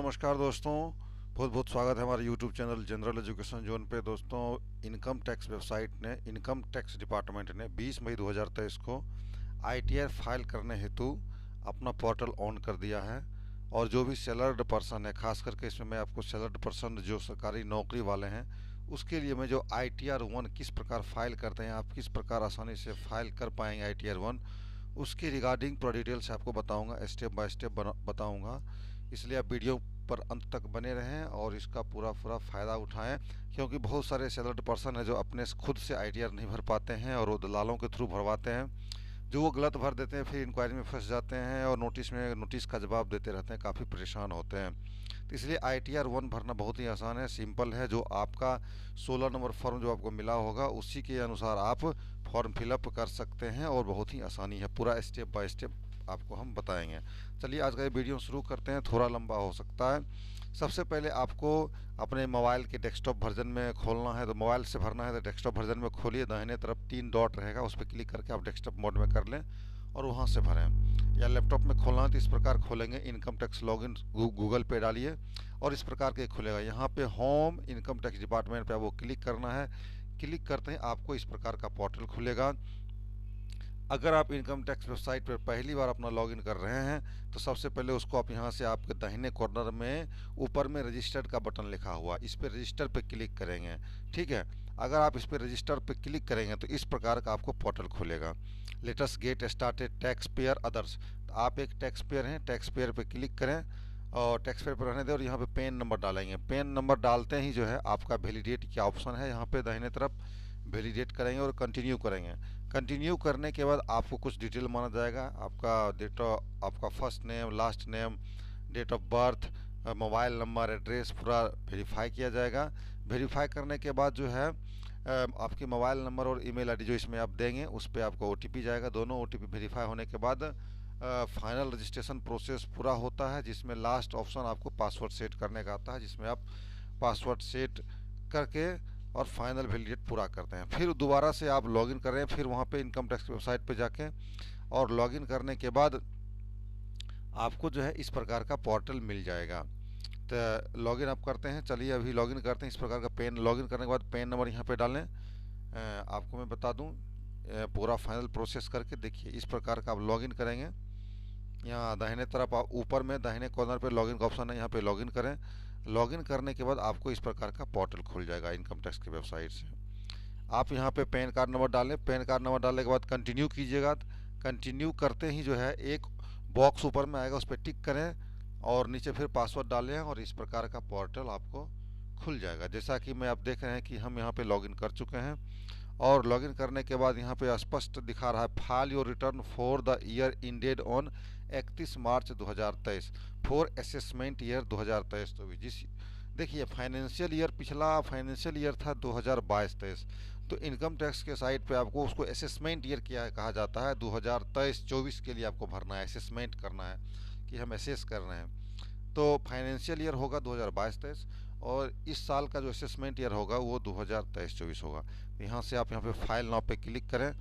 नमस्कार दोस्तों, बहुत बहुत स्वागत है हमारे YouTube channel general education zone पे। दोस्तों, इनकम टैक्स वेबसाइट ने इनकम टैक्स डिपार्टमेंट ने 20 मई 2023 को ITR फाइल करने हेतु अपना पोर्टल ऑन कर दिया है। और जो भी सैलर्ड पर्सन है, खास करके इसमें मैं आपको सैलर्ड पर्सन जो सरकारी नौकरी वाले हैं उसके लिए मैं जो ITR 1 किस प्रकार फाइल करते हैं, आप किस प्रकार आसानी से फाइल कर पाएंगे ITR 1, उसकी रिगार्डिंग पूरा डिटेल से आपको बताऊंगा, स्टेप बाय स्टेप बताऊंगा। इसलिए आप वीडियो पर अंत तक बने रहें और इसका पूरा फ़ायदा उठाएं, क्योंकि बहुत सारे सैलर्ड पर्सन है जो अपने खुद से ITR नहीं भर पाते हैं और वो दलालों के थ्रू भरवाते हैं, जो वो गलत भर देते हैं, फिर इंक्वायरी में फंस जाते हैं और नोटिस का जवाब देते रहते हैं, काफ़ी परेशान होते हैं। तो इसलिए ITR 1 भरना बहुत ही आसान है, सिंपल है। जो आपका 16 नंबर फॉर्म जो आपको मिला होगा उसी के अनुसार आप फॉर्म फिलअप कर सकते हैं और बहुत ही आसानी है, पूरा स्टेप बाय स्टेप आपको हम बताएंगे। चलिए आज का ये वीडियो शुरू करते हैं, थोड़ा लंबा हो सकता है। सबसे पहले आपको अपने मोबाइल के डेस्कटॉप वर्जन में खोलना है, तो मोबाइल से भरना है तो डेस्कटॉप वर्जन में खोलिए, दाहिने तरफ 3 डॉट रहेगा, उस पर क्लिक करके आप डेस्कटॉप मोड में कर लें और वहाँ से भरें। या लैपटॉप में खोलना है तो इस प्रकार खोलेंगे, इनकम टैक्स लॉगिन गूगल पे डालिए और इस प्रकार के खुलेगा। यहाँ पे होम इनकम टैक्स डिपार्टमेंट पे आपको क्लिक करना है। क्लिक करते ही आपको इस प्रकार का पोर्टल खुलेगा। अगर आप इनकम टैक्स वेबसाइट पर पहली बार अपना लॉगिन कर रहे हैं तो सबसे पहले उसको आप यहाँ से आपके दाहिने कॉर्नर में ऊपर में रजिस्टर्ड का बटन लिखा हुआ, इस पर रजिस्टर पे क्लिक करेंगे। ठीक है, अगर आप इस पर रजिस्टर पे क्लिक करेंगे तो इस प्रकार का आपको पोर्टल खुलेगा। Let us get started tax payer others. आप एक टैक्स पेयर हैं, टैक्स पेयर पे क्लिक करें और टैक्स पेयर पर रहने दें और यहाँ पे पैन नंबर डालेंगे। पैन नंबर डालते ही जो है आपका वैलिडेट क्या ऑप्शन है यहाँ पे दाहिने तरफ, वैलिडेट करेंगे और कंटिन्यू करेंगे। कंटिन्यू करने के बाद आपको कुछ डिटेल मांगा जाएगा, आपका आपका first name, last name, date of birth, mobile number, address पूरा वेरीफाई किया जाएगा। वेरीफाई करने के बाद जो है आपकी मोबाइल नंबर और ईमेल आईडी जो इसमें आप देंगे उस पर आपको OTP जाएगा। दोनों OTP वेरीफाई होने के बाद फाइनल रजिस्ट्रेशन प्रोसेस पूरा होता है, जिसमें लास्ट ऑप्शन आपको पासवर्ड सेट करने का आता है, जिसमें आप पासवर्ड सेट करके और फाइनल वैलिडेट पूरा करते हैं। फिर दोबारा से आप लॉगिन कर रहे हैं, फिर वहाँ पे इनकम टैक्स की वेबसाइट पे जाके और लॉगिन करने के बाद आपको जो है इस प्रकार का पोर्टल मिल जाएगा। तो लॉगिन आप करते हैं, चलिए अभी लॉगिन करते हैं। इस प्रकार का पैन, लॉगिन करने के बाद पैन नंबर यहाँ पे डालें। आपको मैं बता दूँ पूरा फाइनल प्रोसेस करके देखिए, इस प्रकार का आप लॉगिन करेंगे। यहाँ दाहिने तरफ आप ऊपर में दाहिने कॉर्नर पे लॉगिन का ऑप्शन है, यहाँ पे लॉगिन करें। लॉगिन करने के बाद आपको इस प्रकार का पोर्टल खुल जाएगा इनकम टैक्स की वेबसाइट से। आप यहाँ पे पैन कार्ड नंबर डालें, पैन कार्ड नंबर डालने के बाद कंटिन्यू कीजिएगा। कंटिन्यू करते ही जो है एक बॉक्स ऊपर में आएगा, उस पर टिक करें और नीचे फिर पासवर्ड डालें और इस प्रकार का पोर्टल आपको खुल जाएगा। जैसा कि मैं आप देख रहे हैं कि हम यहाँ पे लॉगिन कर चुके हैं और लॉगिन करने के बाद यहाँ पे स्पष्ट दिखा रहा है file your return for the year ended on 31 March 2023 for assessment year 2023। तो जिस देखिए फाइनेंशियल ईयर, पिछला फाइनेंशियल ईयर था 2022-23, तो इनकम टैक्स के साइट पे आपको उसको असेसमेंट ईयर क्या कहा जाता है, 2023-24 के लिए आपको भरना है, असेसमेंट करना है कि हम असेस कर रहे हैं। तो फाइनेंशियल ईयर होगा 2022-23 और इस साल का जो असेसमेंट ईयर होगा वो 2023-24 होगा। तो यहाँ से आप यहाँ पे फाइल नाउ पे क्लिक करें।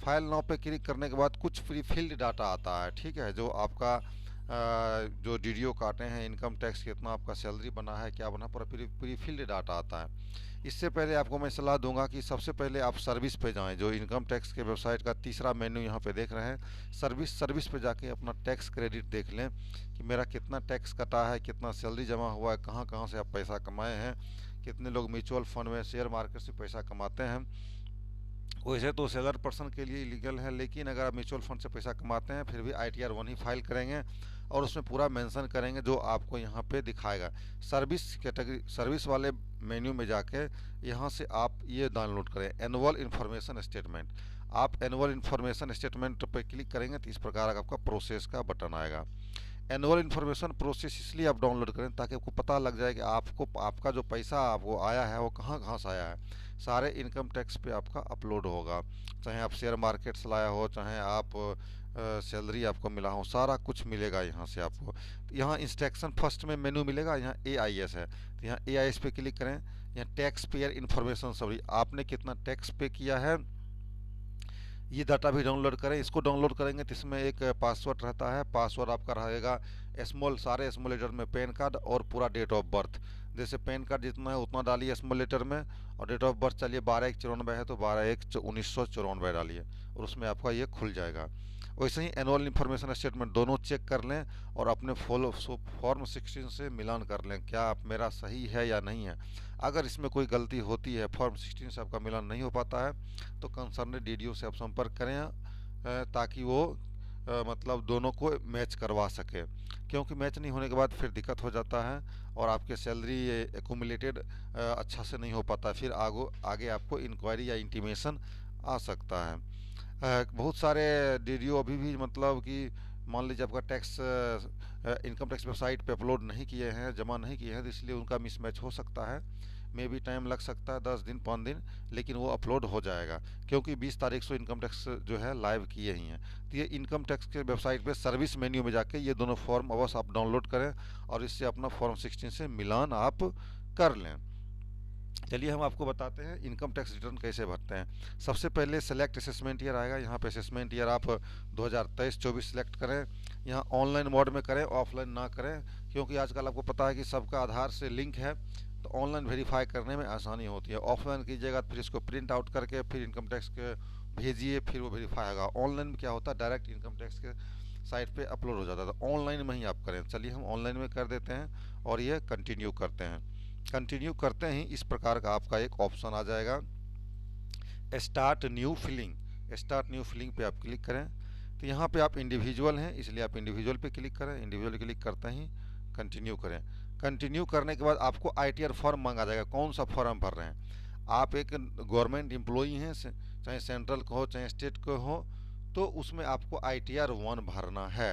फाइल नाउ पे क्लिक करने के बाद कुछ प्री फिल्ड डाटा आता है, ठीक है, जो आपका जो DDO काटे हैं, इनकम टैक्स कितना आपका सैलरी बना है, क्या बना, पूरा प्री फिल्ड डाटा आता है। इससे पहले आपको मैं सलाह दूंगा कि सबसे पहले आप सर्विस पे जाएं, जो इनकम टैक्स के वेबसाइट का तीसरा मेन्यू यहाँ पे देख रहे हैं, सर्विस पे जाके अपना टैक्स क्रेडिट देख लें कि मेरा कितना टैक्स कटा है, कितना सैलरी जमा हुआ है, कहाँ कहाँ से आप पैसा कमाए हैं, कितने लोग म्यूचुअल फंड में, शेयर मार्केट से पैसा कमाते हैं। वैसे तो सैलर पर्सन के लिए इलीगल है, लेकिन अगर आप म्यूचुअल फंड से पैसा कमाते हैं फिर भी ITR 1 ही फाइल करेंगे और उसमें पूरा मेंशन करेंगे जो आपको यहाँ पे दिखाएगा। सर्विस कैटेगरी, सर्विस वाले मेन्यू में जाके यहाँ से आप ये डाउनलोड करें, एनुअल इन्फॉर्मेशन स्टेटमेंट। आप एनुअल इन्फॉर्मेशन स्टेटमेंट पे क्लिक करेंगे तो इस प्रकार का आपका प्रोसेस का बटन आएगा। एनुअल इन्फॉर्मेशन प्रोसेस इसलिए आप डाउनलोड करें ताकि आपको पता लग जाए कि आपको आपका जो पैसा आपको आया है वो कहाँ कहाँ से आया है। सारे इनकम टैक्स पे आपका अपलोड होगा, चाहे आप शेयर मार्केट से लाया हो, चाहे आप सैलरी आपको मिला हो, सारा कुछ मिलेगा यहाँ से आपको। तो यहाँ इंस्ट्रक्शन फर्स्ट में मेनू मिलेगा, यहाँ AIS है, तो यहाँ AIS पे क्लिक करें। यहाँ टैक्स पेयर इन्फॉर्मेशन सॉरी, आपने कितना टैक्स पे किया है ये डाटा भी डाउनलोड करें। इसको डाउनलोड करेंगे तो इसमें एक पासवर्ड रहता है। पासवर्ड आपका रहेगा सारे स्मॉल लेटर में पेन कार्ड और पूरा डेट ऑफ बर्थ। जैसे पेन कार्ड जितना है उतना डालिए स्मॉल लेटर में, और डेट ऑफ बर्थ चलिए 12/1/94 है तो 12/1/1994 डालिए, और उसमें आपका ये खुल जाएगा। वैसे ही एनुअल इन्फॉर्मेशन स्टेटमेंट दोनों चेक कर लें और अपने फॉर्म 16 से मिलान कर लें, क्या आप मेरा सही है या नहीं है। अगर इसमें कोई गलती होती है, फॉर्म 16 से आपका मिलान नहीं हो पाता है, तो कंसर्न डीडीओ से आप संपर्क करें ताकि वो मतलब दोनों को मैच करवा सके, क्योंकि मैच नहीं होने के बाद फिर दिक्कत हो जाता है और आपके सैलरी एकुमुलेटेड अच्छा से नहीं हो पाता, फिर आगे आपको इंक्वायरी या इंटीमेशन आ सकता है। बहुत सारे डीडीओ अभी भी मतलब कि मान लीजिए आपका टैक्स इनकम टैक्स वेबसाइट पे अपलोड नहीं किए हैं, जमा नहीं किए हैं, तो इसलिए उनका मिसमैच हो सकता है। मे भी टाइम लग सकता है 10 दिन 5 दिन, लेकिन वो अपलोड हो जाएगा, क्योंकि 20 तारीख से इनकम टैक्स जो है लाइव किए ही हैं। तो ये इनकम टैक्स के वेबसाइट पे सर्विस मेन्यू में जाके ये दोनों फॉर्म अवश्य आप डाउनलोड करें और इससे अपना फॉर्म 16 से मिलान आप कर लें। चलिए हम आपको बताते हैं इनकम टैक्स रिटर्न कैसे भरते हैं। सबसे पहले सेलेक्ट असेसमेंट ईयर आएगा, यहाँ पे असेसमेंट ईयर आप 2023-24 सेलेक्ट करें। यहाँ ऑनलाइन मोड में करें, ऑफलाइन ना करें, क्योंकि आजकल आपको पता है कि सबका आधार से लिंक है, तो ऑनलाइन वेरीफाई करने में आसानी होती है। ऑफलाइन कीजिएगा फिर इसको प्रिंट आउट करके फिर इनकम टैक्स के भेजिए, फिर वो वेरीफाई होगा। ऑनलाइन में क्या होता है, डायरेक्ट इनकम टैक्स के साइट पे अपलोड हो जाता है, तो ऑनलाइन में ही आप करें। चलिए हम ऑनलाइन में कर देते हैं और ये कंटिन्यू करते हैं। कंटिन्यू करते ही इस प्रकार का आपका एक ऑप्शन आ जाएगा, start new filing. Start new filing पे आप क्लिक करें, तो यहाँ पे आप इंडिविजुअल हैं इसलिए आप इंडिविजुअल पे क्लिक करें। इंडिविजुअल क्लिक करते ही कंटिन्यू करें। कंटिन्यू करने के बाद आपको आईटीआर फॉर्म मांगा जाएगा, कौन सा फॉर्म भर रहे हैं। आप एक गवर्नमेंट एम्प्लॉई हैं, चाहे सेंट्रल का हो चाहे स्टेट का हो, तो उसमें आपको ITR 1 भरना है।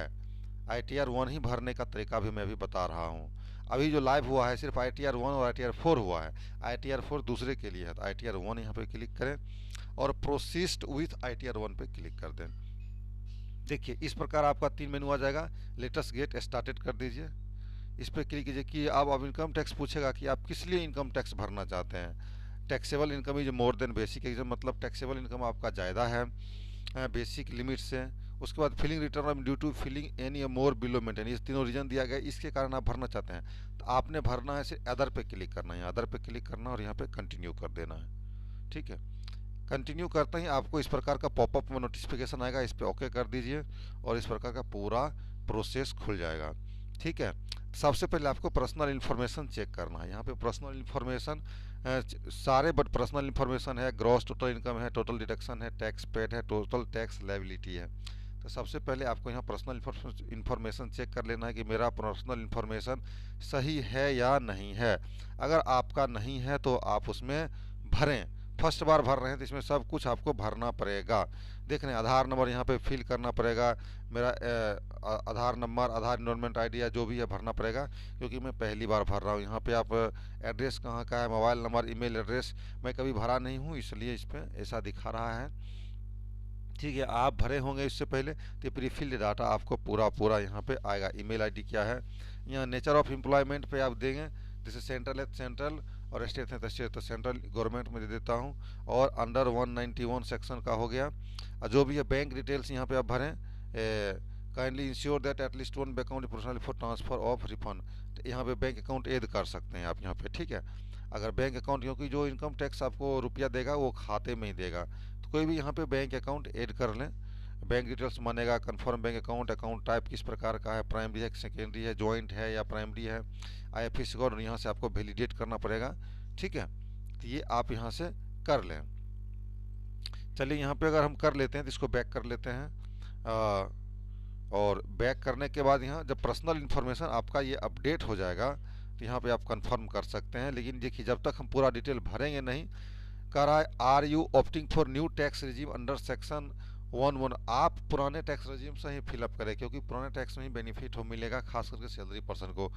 ITR 1 ही भरने का तरीका भी मैं भी बता रहा हूँ। अभी जो लाइव हुआ है सिर्फ ITR 1 और ITR 4 हुआ है, ITR 4 दूसरे के लिए है, तो ITR 1 यहाँ पे क्लिक करें और प्रोसीड विथ ITR 1 पे क्लिक कर दें। देखिए इस प्रकार आपका 3 मेनू आ जाएगा। लेटेस्ट गेट स्टार्टेड कर दीजिए, इस पर क्लिक कीजिए कि अब इनकम टैक्स पूछेगा कि आप किस लिए इनकम टैक्स भरना चाहते हैं। Taxable income is more than basic income, मतलब टैक्सेबल इनकम आपका ज़्यादा है बेसिक लिमिट से। उसके बाद filing return due to filing any more below maintain, ये तीनों रीजन दिया गया, इसके कारण आप भरना चाहते हैं। तो आपने भरना है सिर्फ अदर पे क्लिक करना है, अदर पे क्लिक करना और यहाँ पे कंटिन्यू कर देना है। ठीक है, कंटिन्यू करते ही आपको इस प्रकार का पॉपअप में नोटिफिकेशन आएगा, इस पर ओके कर दीजिए और इस प्रकार का पूरा प्रोसेस खुल जाएगा। ठीक है, सबसे पहले आपको पर्सनल इन्फॉर्मेशन चेक करना है। यहाँ पे पर्सनल इन्फॉर्मेशन सारे बट पर्सनल इन्फॉर्मेशन है, ग्रॉस टोटल इनकम है, टोटल डिडक्शन है, टैक्स पेड है, टोटल टैक्स लायबिलिटी है। तो सबसे पहले आपको यहाँ पर्सनल इन्फॉर्मेशन चेक कर लेना है कि मेरा पर्सनल इन्फॉर्मेशन सही है या नहीं है। अगर आपका नहीं है तो आप उसमें भरें। फर्स्ट बार भर रहे हैं तो इसमें सब कुछ आपको भरना पड़ेगा। देख रहे हैं आधार नंबर यहाँ पे फिल करना पड़ेगा, मेरा आधार नंबर, आधार इनरोलमेंट आईडी या जो भी है भरना पड़ेगा, क्योंकि मैं पहली बार भर रहा हूँ। यहाँ पे आप एड्रेस कहाँ का है, मोबाइल नंबर, ईमेल एड्रेस मैं कभी भरा नहीं हूँ, इसलिए इस पर ऐसा दिखा रहा है। ठीक है, आप भरे होंगे इससे पहले, तो प्रीफिल्ड डाटा आपको पूरा यहाँ पे आएगा। ईमेल आईडी क्या है, यहाँ नेचर ऑफ एम्प्लॉयमेंट पे आप देंगे, जैसे सेंट्रल है सेंट्रल और स्टेट है तो स्टेट, तो सेंट्रल गवर्नमेंट में दे देता हूँ। और अंडर 191 सेक्शन का हो गया। जो भी है बैंक डिटेल्स यहाँ पे आप भरें। Kindly ensure that at least one bank account professional for transfer of refund, तो यहाँ पे बैंक अकाउंट ऐड कर सकते हैं आप यहाँ पे। ठीक है, अगर बैंक अकाउंट, क्योंकि जो इनकम टैक्स आपको रुपया देगा वो खाते में ही देगा, तो कोई भी यहाँ पे बैंक अकाउंट ऐड कर लें। बैंक डिटेल्स मानेगा, confirm bank account, account type किस प्रकार का है, प्राइमरी है सेकेंडरी है, जॉइंट है या प्राइमरी है, IFSC कोड यहाँ से आपको वैलिडेट करना पड़ेगा। ठीक है, तो ये आप यहाँ से कर लें। चलिए यहाँ पे अगर हम कर लेते हैं तो इसको बैक कर लेते हैं। और बैक करने के बाद यहाँ जब पर्सनल इन्फॉर्मेशन आपका ये अपडेट हो जाएगा तो यहाँ पे आप कंफर्म कर सकते हैं। लेकिन देखिए जब तक हम पूरा डिटेल भरेंगे नहीं, कह रहा है are you opting for new tax regime under section 11, आप पुराने टैक्स रजीम से ही फिलअप करें, क्योंकि पुराने टैक्स में ही बेनिफिट हो मिलेगा, खास करके सैलरी पर्सन को,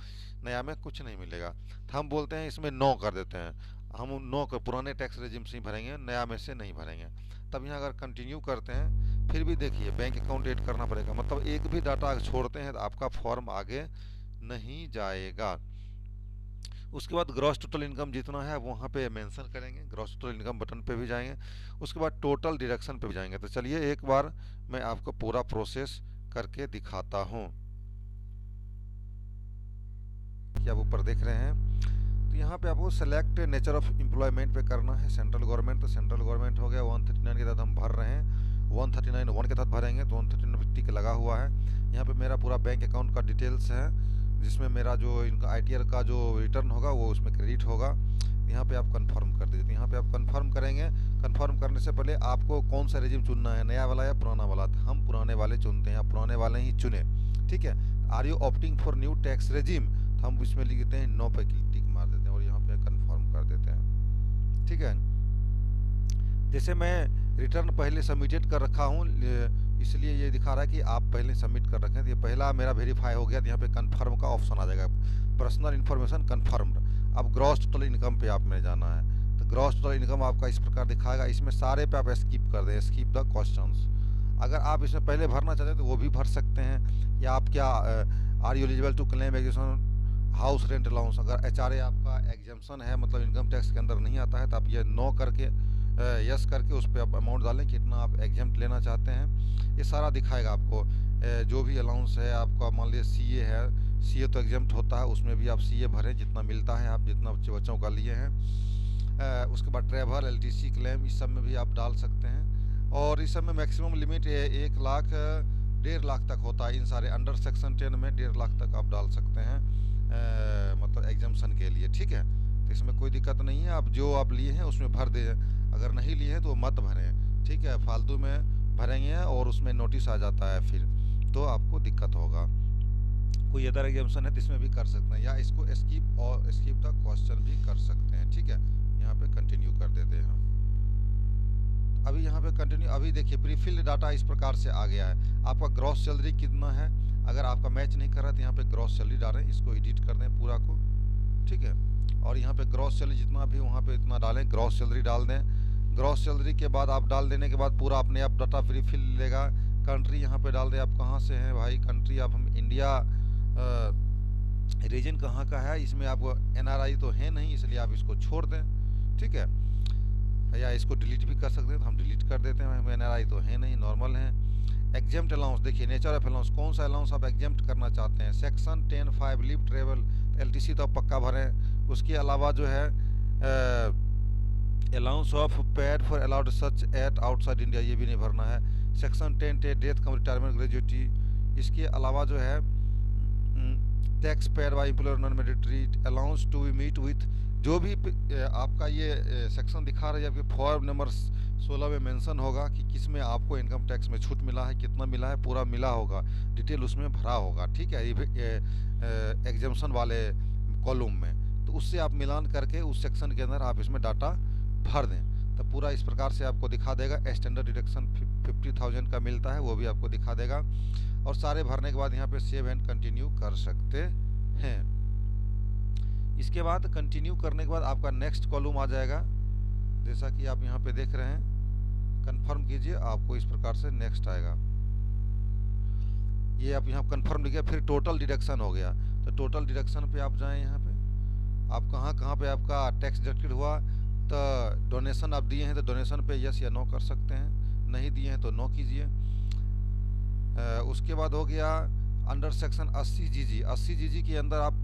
नया में कुछ नहीं मिलेगा। तो हम बोलते हैं इसमें नो कर देते हैं, हम नो कर पुराने टैक्स रजीम से ही भरेंगे, नया में से नहीं भरेंगे। तब यहाँ अगर कंटिन्यू करते हैं फिर भी देखिए बैंक अकाउंट ऐड करना पड़ेगा, मतलब एक भी डाटा छोड़ते हैं तो आपका फॉर्म आगे नहीं जाएगा। उसके बाद ग्रॉस टोटल इनकम जितना है वहाँ पे मेंशन करेंगे, ग्रॉस टोटल इनकम बटन पे भी जाएंगे, उसके बाद टोटल डिडक्शन पे भी जाएंगे। तो चलिए एक बार मैं आपको पूरा प्रोसेस करके दिखाता हूँ कि आप ऊपर देख रहे हैं। तो यहाँ पे आपको सेलेक्ट नेचर ऑफ एम्प्लॉयमेंट पे करना है, सेंट्रल गवर्नमेंट, तो सेंट्रल गवर्नमेंट हो गया। 139 के तहत हम भर रहे हैं, 139(1) के तहत भरेंगे तो 139 टिक लगा हुआ है। यहाँ पे मेरा पूरा बैंक अकाउंट का डिटेल्स है, जिसमें मेरा जो इनका ITR का जो रिटर्न होगा वो उसमें क्रेडिट होगा। यहाँ पे आप कंफर्म कर दीजिए। यहाँ पे आप कंफर्म करेंगे। कंफर्म करने से पहले आपको कौन सा रेजिम चुनना है, नया वाला या पुराना वाला। तो हम पुराने वाले चुनते हैं, आप पुराने वाले ही चुने, ठीक है। Are you opting for new tax regime, तो हम इसमें लिख देते हैं नो पे टिक मार देते हैं और यहाँ पे कंफर्म कर देते हैं, ठीक है। जैसे मैं रिटर्न पहले सबमिटेड कर रखा हूँ, इसलिए ये दिखा रहा है कि आप पहले सबमिट कर रखें। तो ये पहला मेरा वेरीफाई हो गया, तो यहाँ पे कंफर्म का ऑप्शन आ जाएगा, पर्सनल इन्फॉर्मेशन कंफर्म्ड। अब ग्रॉस टोटल इनकम पे आप में जाना है, तो ग्रॉस टोटल इनकम आपका इस प्रकार दिखाएगा। इसमें सारे पे आप स्किप कर दें, स्किप द क्वेश्चंस। अगर आप इसमें पहले भरना चाहते हैं तो वो भी भर सकते हैं। या आप क्या are you eligible to claim exemption house rent allowance, अगर HRA आपका एग्जेम्पशन है, मतलब इनकम टैक्स के अंदर नहीं आता है, तो आप ये नो करके यस करके उस पर आप अमाउंट डालें कितना आप एग्जेम्प्ट लेना चाहते हैं। ये सारा दिखाएगा आपको। जो भी अलाउंस है आपका, मान लीजिए CA है, CA तो एग्जेम्प्ट होता है, उसमें भी आप CA भरें जितना मिलता है, आप जितना बच्चों का लिए हैं। उसके बाद ट्रैवल LTC क्लेम, इस सब में भी आप डाल सकते हैं। और इस सब में मैक्सिमम लिमिट 1 लाख 1.5 लाख तक होता है। इन सारे अंडर सेक्शन 10 में 1.5 लाख तक आप डाल सकते हैं, मतलब एग्जाम्शन के लिए, ठीक है। तो इसमें कोई दिक्कत नहीं है, आप जो आप लिए हैं उसमें भर दें। अगर नहीं लिए हैं तो मत भरें, ठीक है। फालतू में भरेंगे और उसमें नोटिस आ जाता है फिर, तो आपको दिक्कत होगा। कोई अदर एग्जाम्शन है तो इसमें भी कर सकते हैं, या इसको स्किप और स्किप द क्वेश्चन भी कर सकते हैं, ठीक है। यहाँ पे कंटिन्यू कर देते हैं हम। अभी यहाँ पे कंटिन्यू, अभी देखिए प्रीफिल्ड डाटा इस प्रकार से आ गया है। आपका ग्रॉस सैलरी कितना है, अगर आपका मैच नहीं कर रहा है तो यहाँ पे ग्रॉस सैलरी डालें, इसको एडिट कर दें पूरा को, ठीक है। और यहाँ पे ग्रॉस सैलरी जितना भी वहाँ पे इतना डालें, ग्रॉस सैलरी डाल दें। ग्रॉस सैलरी के बाद आप डाल देने के बाद पूरा अपने आप डाटा प्रीफिल लेगा। कंट्री यहाँ पे डाल दें, आप कहाँ से हैं भाई, कंट्री आप हम इंडिया, रीजन कहाँ का है, इसमें आपको NRI तो है नहीं, इसलिए आप इसको छोड़ दें, ठीक है। या इसको डिलीट भी कर सकते हैं, तो हम डिलीट कर देते हैं, हमें NRI तो है नहीं, नॉर्मल है। एग्जेम्प्ट अलाउंस, देखिए नेचर ऑफ अलाउंस, कौन सा अलाउंस आप एग्जेम्प्ट करना चाहते हैं। सेक्शन 10(5) लीव ट्रेवल LTC तो आप पक्का भरें। उसके अलावा जो है allowance of paid for allowed such at outside India, ये भी नहीं भरना है। Section 10(10) death cum retirement gratuity. इसके अलावा जो है tax paid by employer non mandatory allowance to be meet with, जो भी आपका ये सेक्शन दिखा रहा है, आपके फॉर्म नंबर 16 में मेंशन होगा कि किस में आपको इनकम टैक्स में छूट मिला है, कितना मिला है, पूरा मिला होगा, डिटेल उसमें भरा होगा, ठीक है, एग्जाम्शन वाले कॉलम में। तो उससे आप मिलान करके उस सेक्शन के अंदर आप इसमें डाटा भर दें, तो पूरा इस प्रकार से आपको दिखा देगा। स्टैंडर्ड डिडक्शन 50,000 का मिलता है, वो भी आपको दिखा देगा। और सारे भरने के बाद यहाँ पे सेव एंड कंटिन्यू कर सकते हैं। इसके बाद कंटिन्यू करने के बाद आपका नेक्स्ट कॉलम आ जाएगा, जैसा कि आप यहाँ पे देख रहे हैं। कंफर्म कीजिए, आपको इस प्रकार से नेक्स्ट आएगा। ये आप यहाँ कंफर्म लिखिए, फिर टोटल डिडक्शन हो गया, तो टोटल डिडक्शन पे आप जाएं। यहाँ पे आप कहाँ पे आपका टैक्स डिडक्टेड हुआ, तो डोनेशन आप दिए हैं तो डोनेशन पे यस या नो कर सकते हैं, नहीं दिए हैं तो नो कीजिए। उसके बाद हो गया अंडर सेक्शन 80GG, 80GG के अंदर आप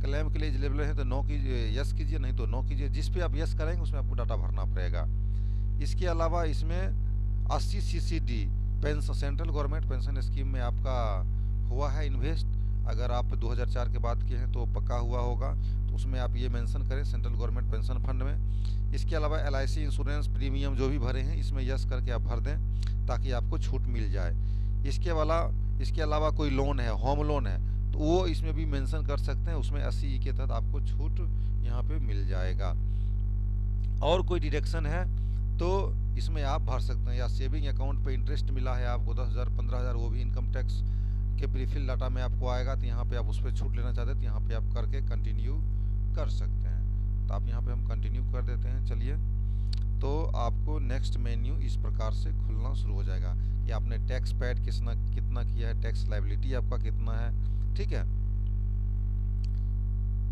क्लेम के लिए एलिजिबल हैं तो नो कीजिए, यस कीजिए, नहीं तो नो कीजिए। जिस पे आप यस करेंगे उसमें आपको डाटा भरना पड़ेगा। इसके अलावा इसमें 80CCD pension, central government pension scheme में आपका हुआ है इन्वेस्ट, अगर आप 2004 के बाद किए हैं तो पक्का हुआ होगा, तो उसमें आप ये मेंशन करें सेंट्रल गवर्नमेंट पेंशन फंड में। इसके अलावा LIC इंश्योरेंस प्रीमियम जो भी भरे हैं इसमें यस करके आप भर दें, ताकि आपको छूट मिल जाए। इसके अलावा कोई लोन है, होम लोन है, तो वो इसमें भी मेंशन कर सकते हैं, उसमें 80E के तहत आपको छूट यहाँ पे मिल जाएगा। और कोई डिडक्शन है तो इसमें आप भर सकते हैं। या सेविंग अकाउंट पे इंटरेस्ट मिला है आपको 10,000 15,000, वो भी इनकम टैक्स के प्रीफिल डाटा में आपको आएगा, तो यहाँ पे आप उस पर छूट लेना चाहते हैं तो यहाँ पे आप करके कंटिन्यू कर सकते हैं। तो आप यहाँ पे हम कंटिन्यू कर देते हैं। चलिए, तो आपको नेक्स्ट मेन्यू इस प्रकार से खुलना शुरू हो जाएगा कि आपने टैक्स पेड कितना किया है, टैक्स लायबिलिटी आपका कितना है, ठीक है।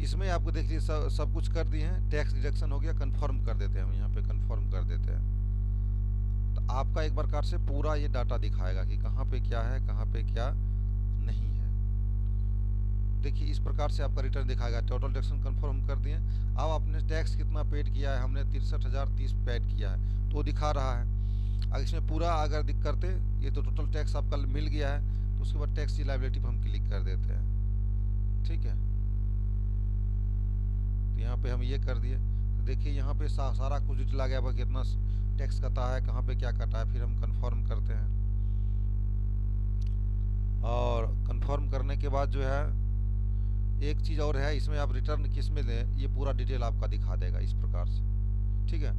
इसमें आपको देख लीजिए सब कुछ कर दिए हैं, टैक्स डिडक्शन हो गया, कंफर्म कर देते हैं हम यहाँ पे, कंफर्म कर देते हैं। तो आपका एक प्रकार से पूरा ये डाटा दिखाएगा कि कहाँ पे क्या है, कहाँ पे क्या नहीं है। देखिए इस प्रकार से आपका रिटर्न दिखाएगा। टोटल डिडक्शन कंफर्म कर दिए। अब आपने टैक्स कितना पेड किया है, हमने 63,030 पेड किया है तो दिखा रहा है। अगर इसमें पूरा अगर करते ये तो टोटल टैक्स आपका मिल गया है, तो उसके बाद टैक्स की लायबिलिटी पर हम क्लिक कर देते हैं। ठीक है, तो यहाँ पे हम ये कर दिए। तो देखिए यहाँ पे सारा कुछ डिटेल आ गया, कितना टैक्स कटा है, कहाँ पे क्या कटा है। फिर हम कंफर्म करते हैं, और कंफर्म करने के बाद जो है एक चीज़ और है, इसमें आप रिटर्न किस में दें ये पूरा डिटेल आपका दिखा देगा इस प्रकार से। ठीक है,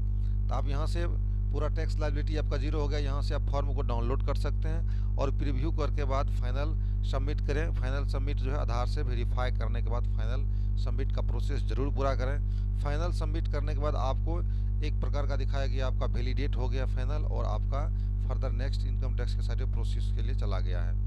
तो आप यहाँ से पूरा टैक्स लायबिलिटी आपका जीरो हो गया। यहाँ से आप फॉर्म को डाउनलोड कर सकते हैं और प्रीव्यू करके बाद फाइनल सबमिट करें। फाइनल सबमिट जो है आधार से वेरीफाई करने के बाद फाइनल सबमिट का प्रोसेस जरूर पूरा करें। फाइनल सबमिट करने के बाद आपको एक प्रकार का दिखाया कि आपका वैलिडेट हो गया फाइनल, और आपका फर्दर नेक्स्ट इनकम टैक्स के सारे प्रोसेस के लिए चला गया है।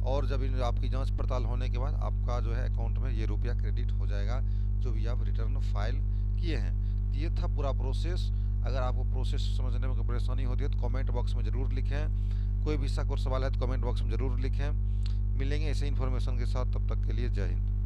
और जब इन आपकी जांच पड़ताल होने के बाद आपका जो है अकाउंट में ये रुपया क्रेडिट हो जाएगा जो भी आप रिटर्न फाइल किए हैं। ये था पूरा प्रोसेस। अगर आपको प्रोसेस समझने में कोई परेशानी होती है तो कमेंट बॉक्स में ज़रूर लिखें। कोई भी शक और सवाल है तो कमेंट बॉक्स में ज़रूर लिखें। मिलेंगे ऐसे इन्फॉर्मेशन के साथ, तब तक के लिए जय हिंद।